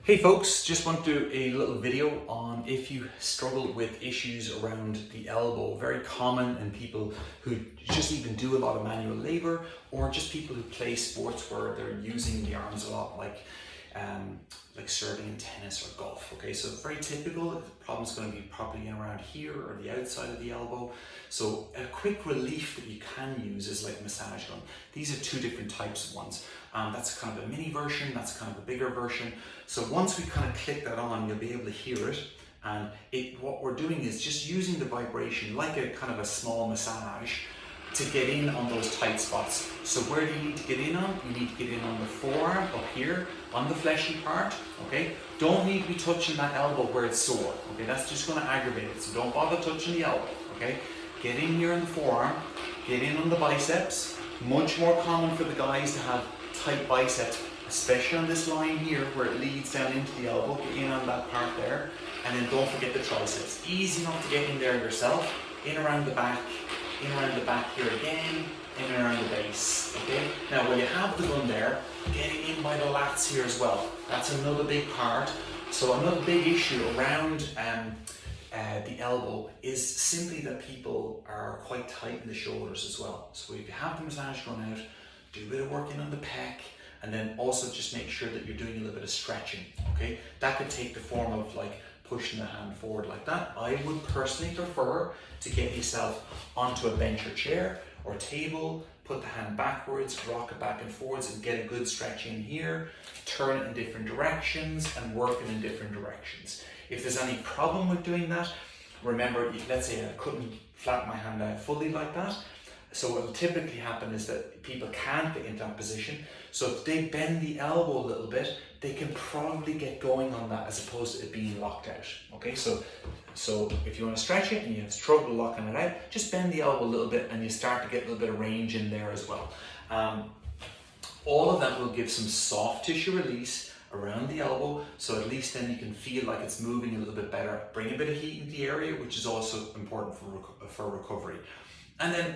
Hey folks, just want to do a little video on if you struggle with issues around the elbow. Very common in people who just even do a lot of manual labor, or just people who play sports where they're using the arms a lot, like serving in tennis or golf. Okay, so very typical. The problem's going to be probably in around here or the outside of the elbow. So a quick relief that you can use is like a massage gun. These are two different types of ones. That's kind of a mini version, that's kind of a bigger version. So once we kind of click that on, you'll be able to hear it. And what we're doing is just using the vibration like a kind of a small massage to get in on those tight spots. So where do you need to get in on? You need to get in on the forearm up here, on the fleshy part, okay? Don't need to be touching that elbow where it's sore, okay? That's just gonna aggravate it, so don't bother touching the elbow, okay? Get in here on the forearm, get in on the biceps. Much more common for the guys to have tight biceps, especially on this line here where it leads down into the elbow. Get in on that part there, and then don't forget the triceps. Easy enough to get in there yourself, in around the back here again, in and around the base, okay? Now when you have the gun there, get it in by the lats here as well. That's another big part. So another big issue around the elbow is simply that people are quite tight in the shoulders as well. So if you have the massage gun out, do a bit of working on the pec, and then also just make sure that you're doing a little bit of stretching, okay? That could take the form of like pushing the hand forward like that. I would personally prefer to get yourself onto a bench or chair or a table, put the hand backwards, rock it back and forwards, and get a good stretch in here, turn it in different directions and work it in different directions. If there's any problem with doing that, remember, let's say I couldn't flatten my hand out fully like that. So what will typically happen is that people can't get into that position. So if they bend the elbow a little bit, they can probably get going on that as opposed to it being locked out. Okay, so if you want to stretch it and you have trouble locking it out, just bend the elbow a little bit and you start to get a little bit of range in there as well. All of that will give some soft tissue release around the elbow, so at least then you can feel like it's moving a little bit better. Bring a bit of heat in the area, which is also important for recovery. And then